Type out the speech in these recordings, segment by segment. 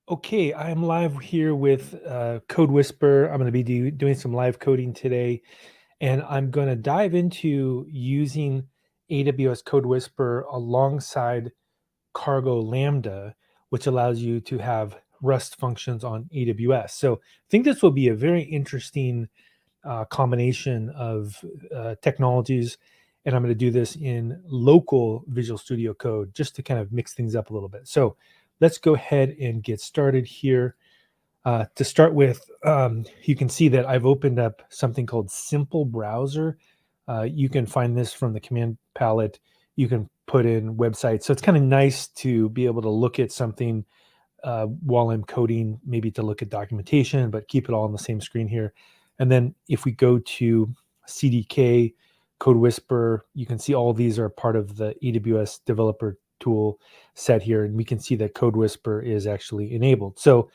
Okay, I'm live here with CodeWhisper. I'm going to be doing some live coding today, and I'm going to dive into using AWS CodeWhisper alongside Cargo Lambda, which allows you to have Rust functions on AWS. So I think this will be a very interesting combination of technologies, and I'm going to do this in local Visual Studio Code just to kind of mix things up a little bit. So let's go ahead and get started here. To start with, you can see that I've opened up something called Simple Browser. You can find this from the command palette. You can put in websites. So it's kind of nice to be able to look at something while I'm coding, maybe to look at documentation, but keep it all on the same screen here. And then if we go to CDK, CodeWhisper, you can see all these are part of the AWS developer tool set here. And we can see that CodeWhisper is actually enabled. So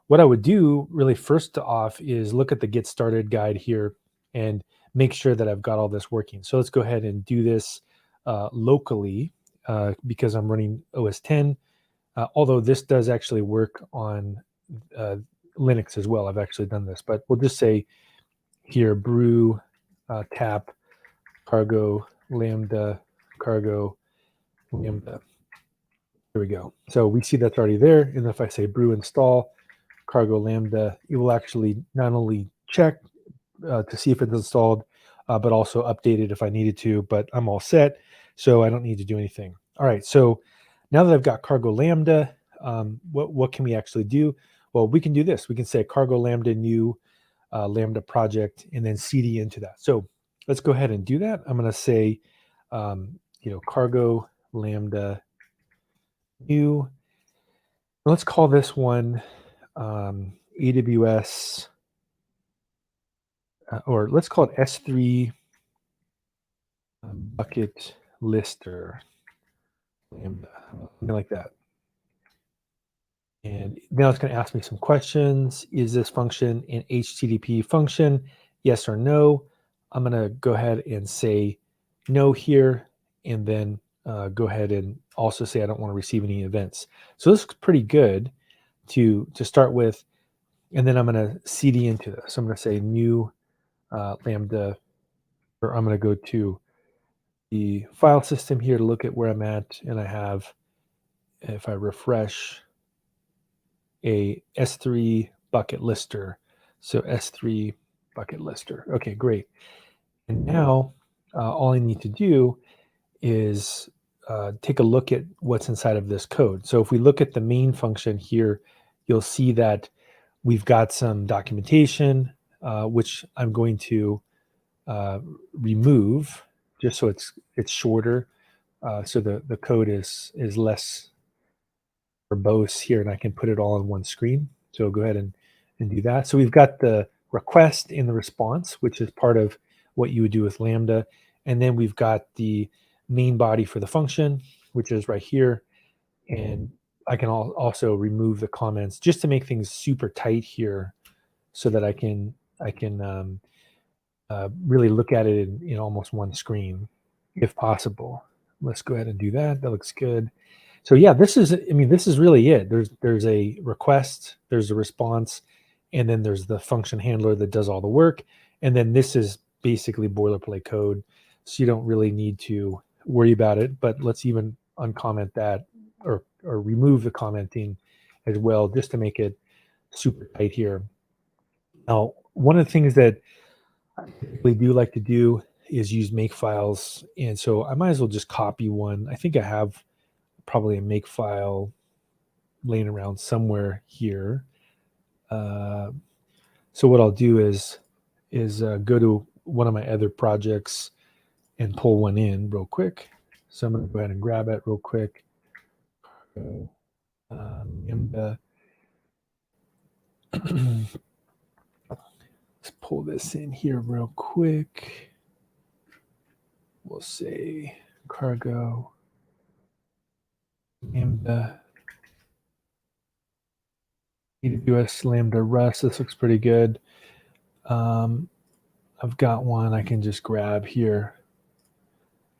what I would do really first off is look at the Get Started guide here and make sure that I've got all this working. So let's go ahead and do this locally because I'm running OS 10. Although this does actually work on Linux as well. I've actually done this, but we'll just say here, brew, tap, cargo, lambda, cargo, lambda. Here we go. So we see that's already there. And if I say brew install, cargo lambda, it will actually not only check to see if it's installed, but also update it if I needed to, but I'm all set. So I don't need to do anything. All right, so now that I've got cargo lambda, what can we actually do? Well, we can do this. We can say cargo lambda new lambda project and then cd into that. So let's go ahead and do that. I'm going to say, cargo lambda new. Let's call this one AWS, or let's call it S3 bucket lister lambda, something like that. And now it's going to ask me some questions. Is this function an HTTP function? Yes or no? I'm going to go ahead and say no here, and then go ahead and also say I don't want to receive any events. So this looks pretty good to start with. And then I'm going to cd into this. So I'm going to say new lambda, or I'm going to go to the file system here to look at where I'm at. And I have, if I refresh, a S3 bucket lister. So S3 bucket lister. Okay, great. And now all I need to do is take a look at what's inside of this code. So if we look at the main function here, you'll see that we've got some documentation, which I'm going to remove just so it's shorter. So the code is less verbose here, and I can put it all on one screen. So I'll go ahead and do that. So we've got the request and the response, which is part of what you would do with Lambda. And then we've got the main body for the function, which is right here. And I can also remove the comments just to make things super tight here so that I can really look at it in almost one screen if possible. Let's go ahead and do that. That looks good. So yeah, this is really it. There's a request, there's a response, and then there's the function handler that does all the work. And then this is basically boilerplate code. So you don't really need to worry about it, but let's even uncomment that or remove the commenting as well, just to make it super tight here. Now, one of the things that I typically do like to do is use make files. And so I might as well just copy one. I think I have probably a make file laying around somewhere here. So what I'll do is go to one of my other projects and pull one in real quick. So I'm going to go ahead and grab it real quick. Let's pull this in here real quick. We'll say cargo Lambda, AWS Lambda Rust. This looks pretty good. I've got one I can just grab here,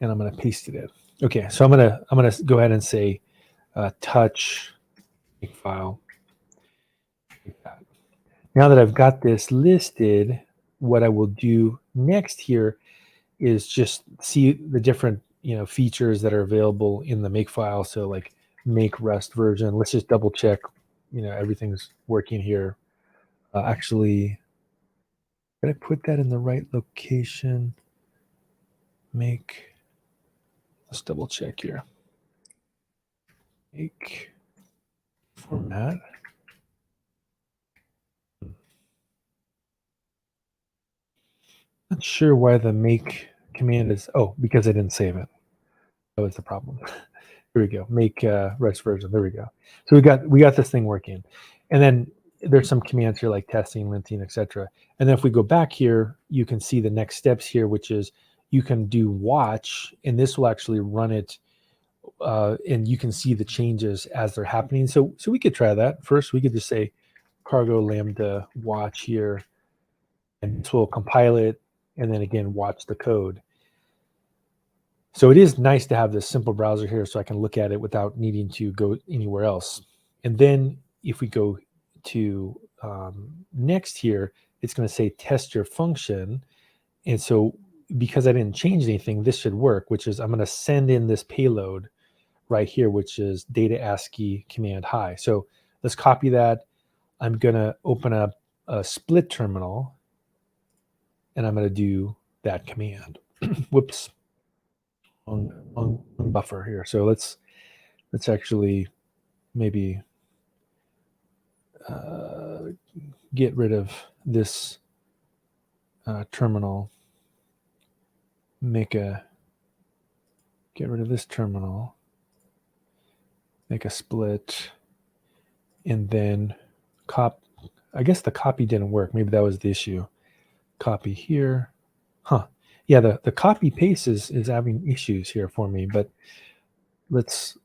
and I'm going to paste it in. Okay, so I'm gonna go ahead and say touch make file, like that. Now that I've got this listed, what I will do next here is just see the different features that are available in the makefile. So like make Rust version. Let's just double check everything's working here. Actually, did I put that in the right location? Let's double check here. Make format. Not sure why the make command is, because I didn't save it. That was the problem. Here we go. Make Rust version. There we go. So we got this thing working. And then there's some commands here like testing, linting, etc. And then if we go back here, you can see the next steps here, which is you can do watch, and this will actually run it, and you can see the changes as they're happening. So we could try that. First, we could just say cargo lambda watch here, and this will compile it, and then again, watch the code. So it is nice to have this simple browser here so I can look at it without needing to go anywhere else. And then if we go to next here, it's going to say test your function. And so because I didn't change anything, this should work, which is I'm going to send in this payload right here, which is data ASCII command hi. So let's copy that. I'm going to open up a split terminal, and I'm going to do that command. Whoops. On buffer here. So let's actually maybe get rid of this terminal. Get rid of this terminal. Make a split, and then I guess the copy didn't work. Maybe that was the issue. Copy here. Yeah, the copy paste is having issues here for me, but let's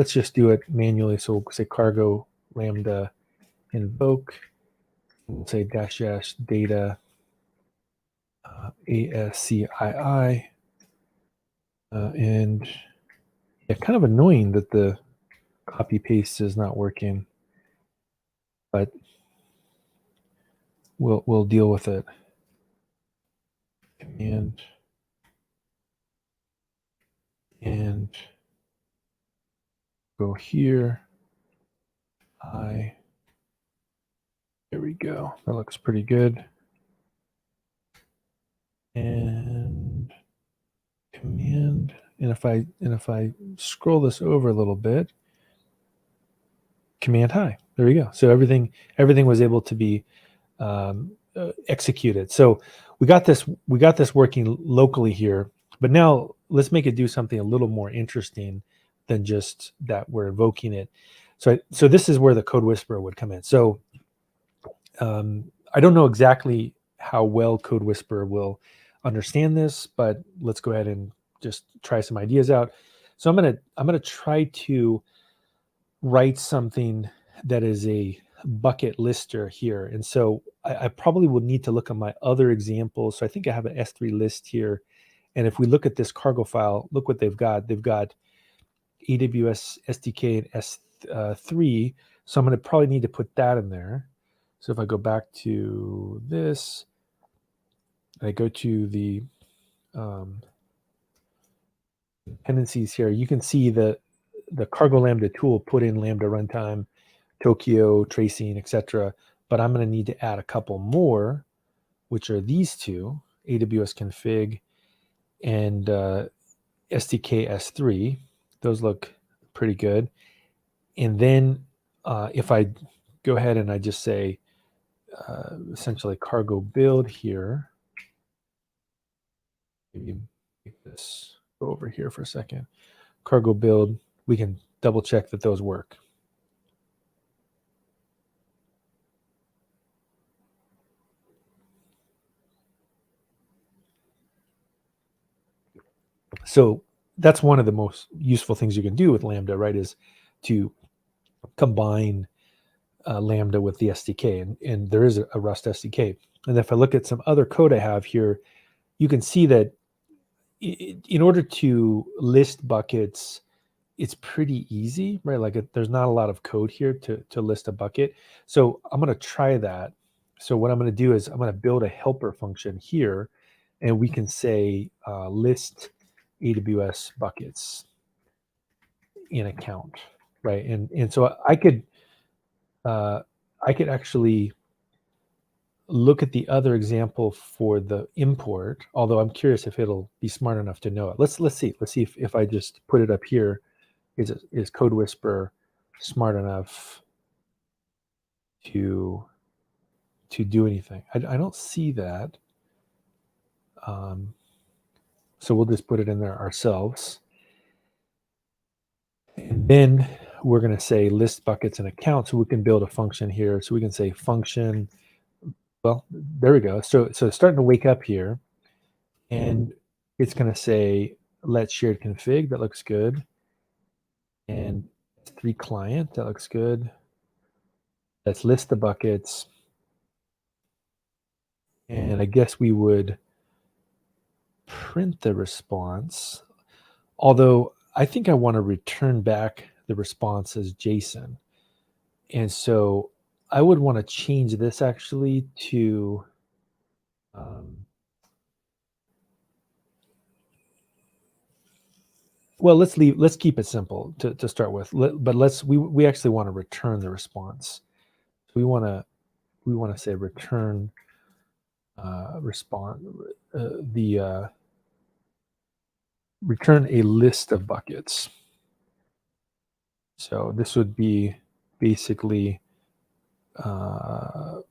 just do it manually. So we'll say cargo lambda invoke, we'll say dash data ASCII, and yeah, kind of annoying that the copy paste is not working, but we'll deal with it. And go here. There we go. That looks pretty good. And command. And if I scroll this over a little bit, command hi. There we go. So everything was able to be executed. So we got this working locally here. But now let's make it do something a little more interesting than just that we're invoking it. So this is where the CodeWhisperer would come in. So I don't know exactly how well CodeWhisperer will understand this, but let's go ahead and just try some ideas out. So I'm gonna try to write something that is a bucket lister here. And so I probably will need to look at my other examples. So I think I have an S3 list here. And if we look at this cargo file, look what they've got. They've got AWS SDK and S3. So I'm going to probably need to put that in there. So if I go back to this, I go to the dependencies here, you can see the cargo lambda tool put in lambda runtime, Tokyo, tracing, etc. But I'm going to need to add a couple more, which are these two, AWS config and SDK S3. Those look pretty good. And then if I go ahead and I just say essentially cargo build here, maybe make this go over here for a second. Cargo build, we can double check that those work. So that's one of the most useful things you can do with Lambda, right, is to combine Lambda with the SDK. And there is a Rust SDK. And if I look at some other code I have here, you can see that in order to list buckets it's pretty easy, right? Like there's not a lot of code here to list a bucket. So I'm going to try that. So what I'm going to do is I'm going to build a helper function here, and we can say list AWS buckets in account, right? And so I could actually look at the other example for the import, although I'm curious if it'll be smart enough to know it. Let's see if I just put it up here. Is CodeWhisper smart enough to do anything? I don't see that. So we'll just put it in there ourselves. And then we're going to say list buckets and accounts. So we can build a function here. So we can say function. Well, there we go. So it's starting to wake up here. And it's going to say let shared config. That looks good. And S3 client. That looks good. Let's list the buckets. And I guess we would print the response, although I think I want to return back the response as JSON. And so I would want to change this actually to well, let's keep it simple to start with. But we actually want to return the response. So we want to say return response return a list of buckets. So this would be basically, I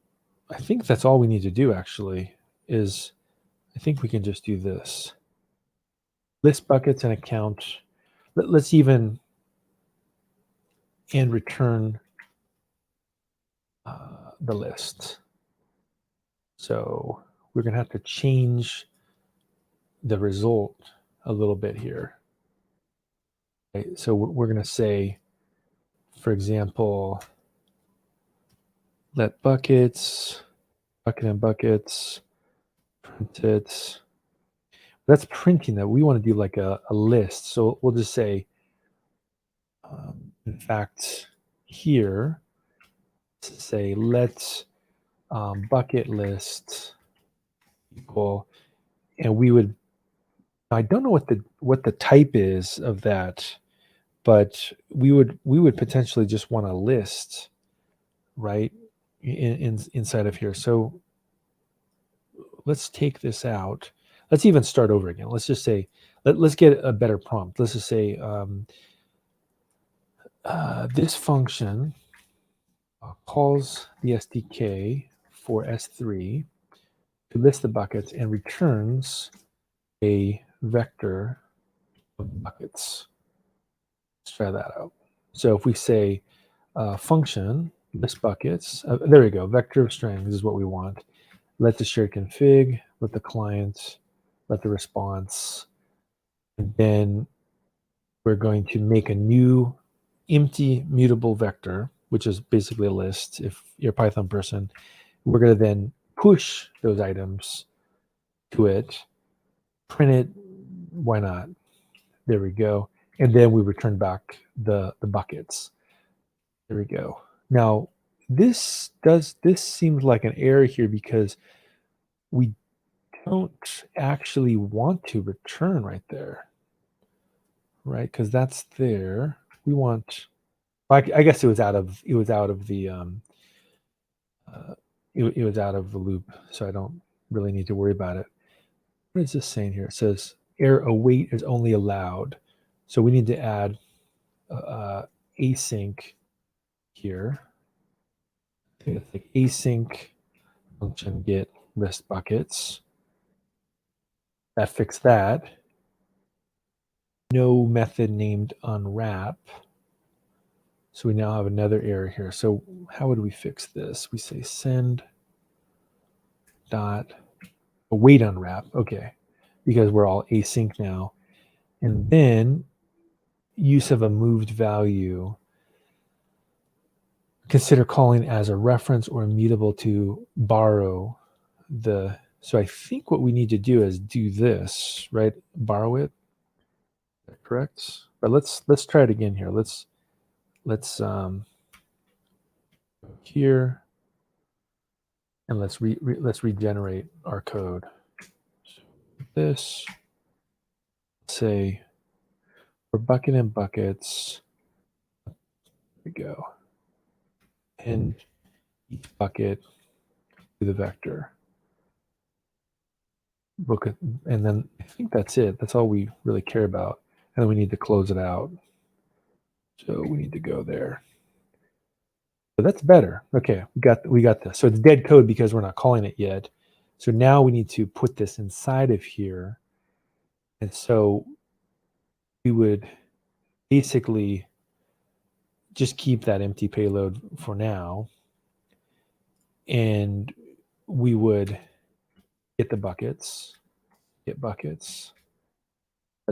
think that's all we need to do actually, is I think we can just do this. List buckets and account. Let's even, and return the list. So we're going to have to change the result a little bit here. Okay, so we're going to say, for example, let buckets, bucket and buckets, print it. That's printing that. We want to do like a list. So we'll just say, in fact, here, say let bucket list equal, and we would, I don't know what the type is of that, but we would potentially just want a list, right, inside of here. So let's take this out. Let's even start over again. Let's just say, let's get a better prompt. Let's just say this function calls the SDK for S3 to list the buckets and returns a vector of buckets. Let's try that out. So if we say function list buckets, there we go, vector of strings is what we want. Let the shared config, let the client, let the response, and then we're going to make a new empty mutable vector, which is basically a list. If you're a Python person, we're going to then push those items to it, print it, why not? There we go. And then we return back the buckets. There we go. Now, this seems like an error here because we don't actually want to return right there, right? Because that's there. We want, I guess it was out of the it was out of the loop, so I don't really need to worry about it. What is this saying here? It says error await is only allowed, so we need to add async here. I think it's like async function get list buckets. That fixed that. No method named unwrap. So we now have another error here. So how would we fix this? We say send dot await unwrap. Okay, because we're all async now. And then use of a moved value. Consider calling as a reference or immutable to borrow the. So I think what we need to do is do this, right? Borrow it. Correct. But let's try it again here. Let's here, and let's regenerate our code. So this, say, for bucket and buckets. There we go. And each bucket to the vector. Look at, and then I think that's it. That's all we really care about. And then we need to close it out. So we need to go there. So that's better. Okay, we got this. So it's dead code because we're not calling it yet. So now we need to put this inside of here. And so we would basically just keep that empty payload for now. And we would get the buckets, let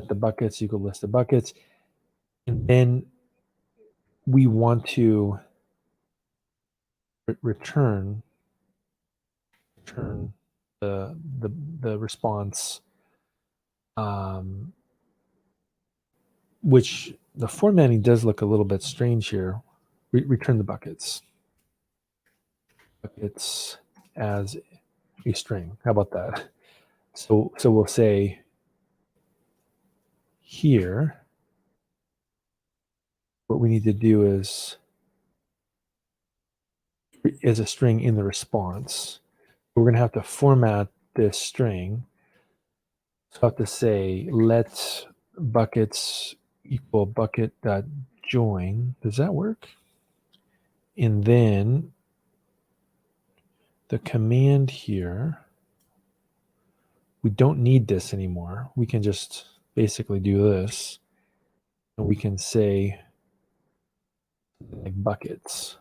the buckets equal list of buckets. And then we want to return the response, which the formatting does look a little bit strange here. Return the buckets as a string. How about that? So we'll say here, what we need to do is a string in the response. We're going to have to format this string. So I have to say let buckets equal bucket.join. Does that work? And then the command here, we don't need this anymore. We can just basically do this. And we can say like buckets.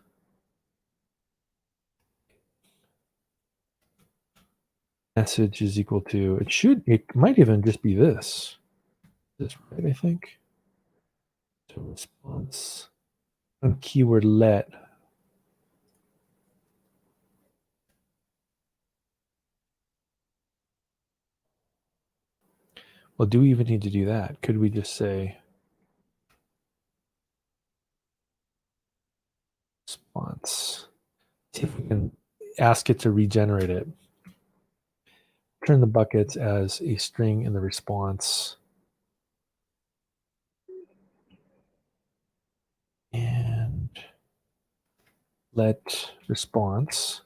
Message is equal to, it might even just be this. This, right, I think. So response on keyword let. Well, do we even need to do that? Could we just say response? See if we can ask it to regenerate it. Return the buckets as a string in the response. And let response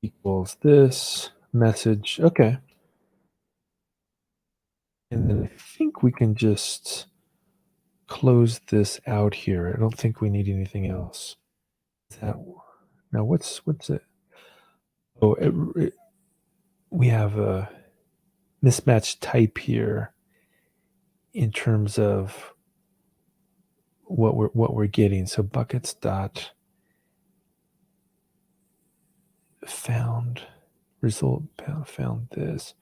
equals this message. Okay. And then I think we can just close this out here. I don't think we need anything else. Now what's it? Oh, we have a mismatched type here in terms of what we're getting. So buckets dot found result found this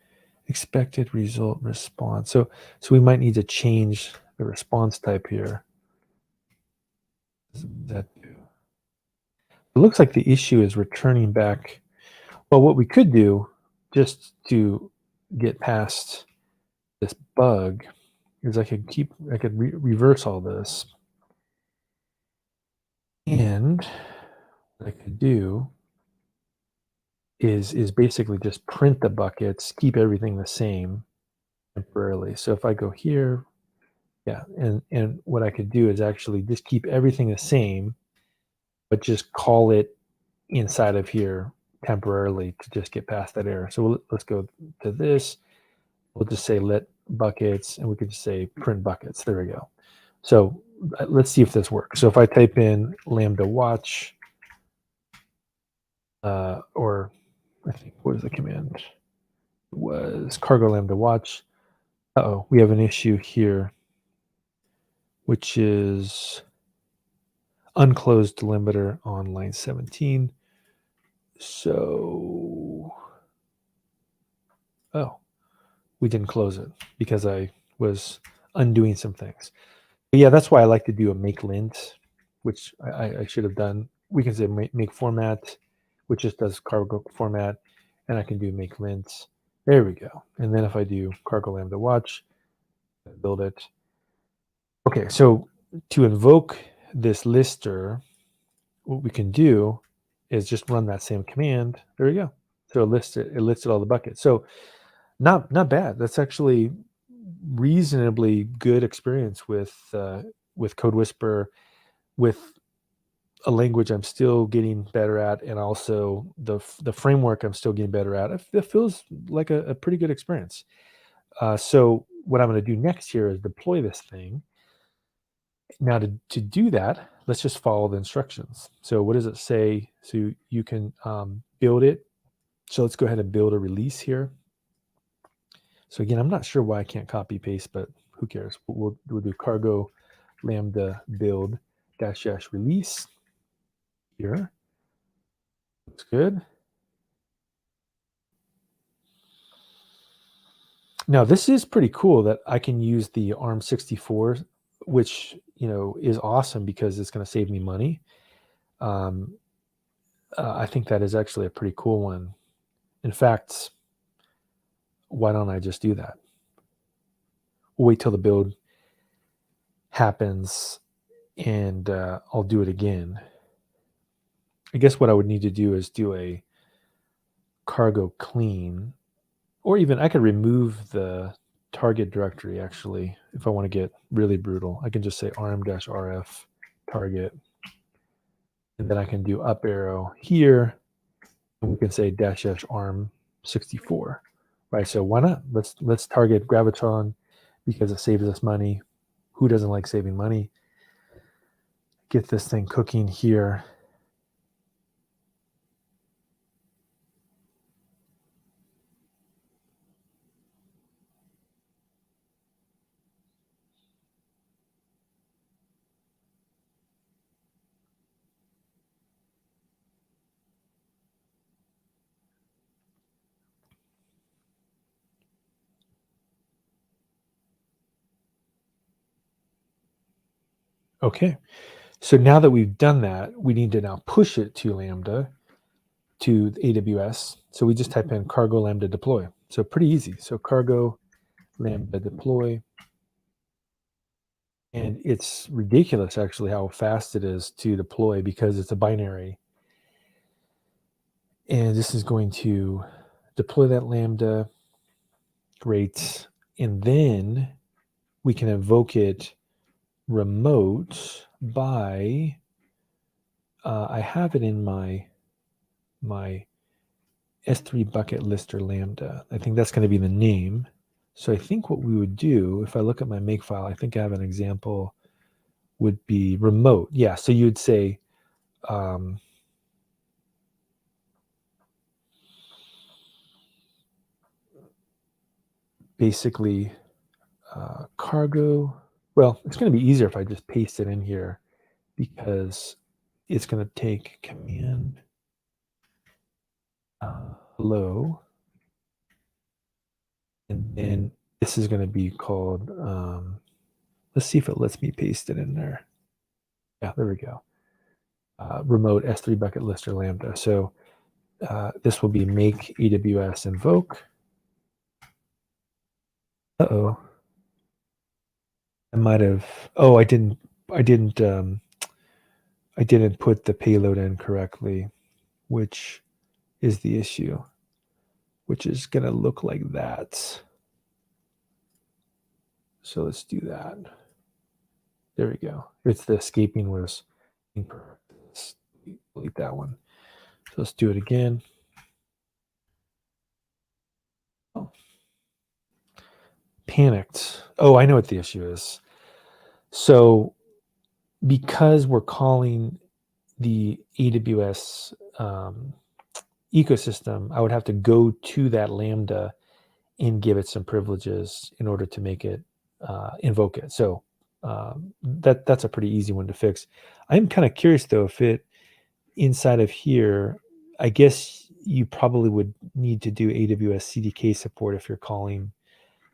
expected result response. So we might need to change the response type here. That it looks like the issue is returning back. Well, what we could do just to get past this bug is I could reverse all this, and what I could do is basically just print the buckets, keep everything the same temporarily. So if I go here, yeah, and what I could do is actually just keep everything the same, but just call it inside of here temporarily to just get past that error. So let's go to this. We'll just say let buckets, and we could just say print buckets. There we go. So let's see if this works. So if I type in Lambda watch, or I think, what was the command? It was cargo Lambda watch. Uh-oh, we have an issue here, which is unclosed delimiter on line 17. So, oh, we didn't close it because I was undoing some things. But yeah, that's why I like to do a make lint, which I should have done. We can say make format, which just does cargo format, and I can do make lint. There we go. And then if I do cargo lambda watch, build it. Okay, so to invoke this lister, what we can do is just run that same command. There we go. So it listed all the buckets. So not bad. That's actually reasonably good experience with CodeWhisper, with a language I'm still getting better at, and also the framework I'm still getting better at. It feels like a pretty good experience. So what I'm going to do next here is deploy this thing. Now to do that, let's just follow the instructions. So what does it say? So you can build it. So let's go ahead and build a release here. So again, I'm not sure why I can't copy paste, but who cares? We'll do cargo lambda build dash release here. Looks good. Now this is pretty cool that I can use the ARM64, which is awesome because it's going to save me money. I think that is actually a pretty cool one. In fact, why don't I just do that? We'll wait till the build happens and I'll do it again. I guess what I would need to do is do a cargo clean, or even I could remove the target directory actually. If I want to get really brutal, I can just say arm-rf target, and then I can do up arrow here, and we can say -- arm64, right? So why not? Let's target Gravitron because it saves us money. Who doesn't like saving money? Get this thing cooking here. Okay, so now that we've done that, we need to now push it to Lambda, to AWS. So we just type in cargo lambda deploy. So pretty easy. So cargo lambda deploy. And it's ridiculous actually how fast it is to deploy because it's a binary. And this is going to deploy that Lambda. Great. And then we can invoke it remote by, I have it in my S3 bucket lister Lambda. I think that's going to be the name. So I think what we would do, if I look at my makefile, I think I have an example, would be remote. Yeah, so you'd say, basically cargo. Well, it's going to be easier if I just paste it in here because it's going to take command hello, and then this is going to be called, let's see if it lets me paste it in there. Yeah, there we go. Remote S3 bucket lister Lambda. So this will be make AWS invoke. Uh-oh. I might have, I didn't put the payload in correctly, which is the issue, which is going to look like that. So let's do that. There we go. It's the escaping was incorrect. Let's delete that one. So let's do it again. Oh. Panicked. Oh, I know what the issue is. So because we're calling the AWS ecosystem, I would have to go to that Lambda and give it some privileges in order to make it invoke it. So that's a pretty easy one to fix. I'm kind of curious though, if it inside of here, I guess you probably would need to do AWS CDK support if you're calling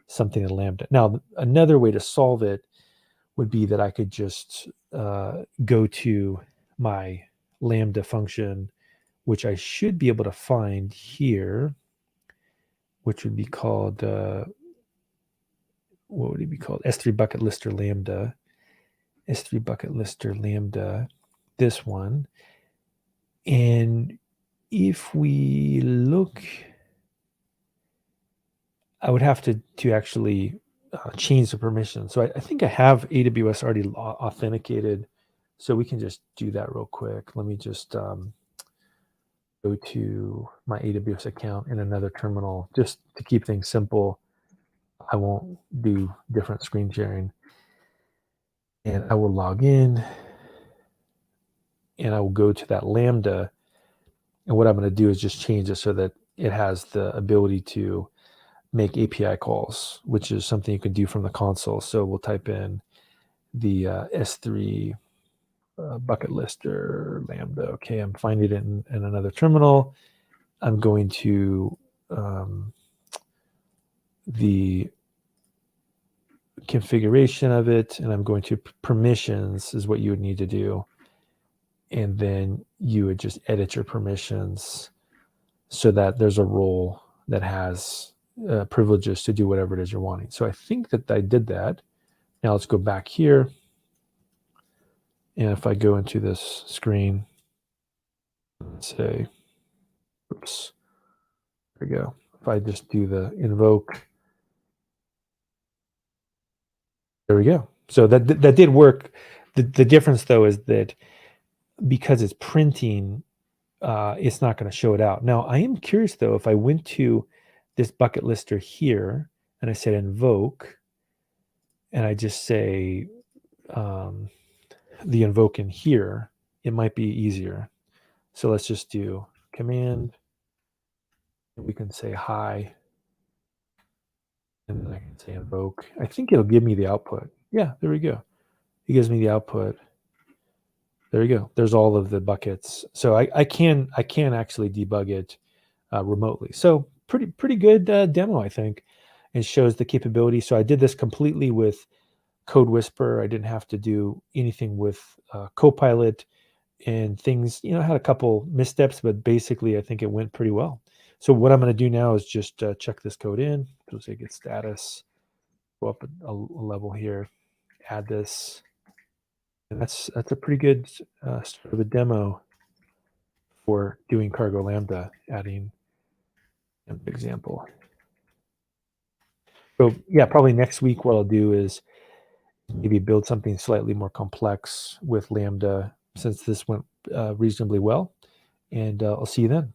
something in Lambda. Now, another way to solve it would be that I could just go to my Lambda function, which I should be able to find here, which would be called what would it be called? S3 bucket lister Lambda. S3 bucket lister Lambda, this one. And if we look, I would have to actually change the permission. So I think I have AWS already authenticated. So we can just do that real quick. Let me just go to my AWS account in another terminal just to keep things simple. I won't do different screen sharing. And I will log in and I will go to that Lambda. And what I'm going to do is just change it so that it has the ability to make API calls, which is something you can do from the console. So we'll type in the S3 bucket lister Lambda. Okay, I'm finding it in another terminal. I'm going to the configuration of it, and I'm going to permissions is what you would need to do. And then you would just edit your permissions so that there's a role that has privileges to do whatever it is you're wanting. So I think that I did that. Now let's go back here. And if I go into this screen, let's say, oops, there we go. If I just do the invoke, there we go. So that did work. The difference though is that because it's printing, it's not going to show it out. Now I am curious though, if I went to this bucket lister here and I said invoke, and I just say the invoke in here, it might be easier. So let's just do command. We can say hi. And then I can say invoke. I think it'll give me the output. Yeah, there we go. It gives me the output. There you go. There's all of the buckets. So I can actually debug it remotely. So pretty good demo, I think. It shows the capability. So I did this completely with CodeWhisper. I didn't have to do anything with Copilot and things. I had a couple missteps, but basically I think it went pretty well. So what I'm going to do now is just check this code in. So say get status, go up a level here, add this. And that's a pretty good sort of a demo for doing Cargo Lambda, adding an example. So yeah, probably next week what I'll do is maybe build something slightly more complex with Lambda, since this went reasonably well. And I'll see you then.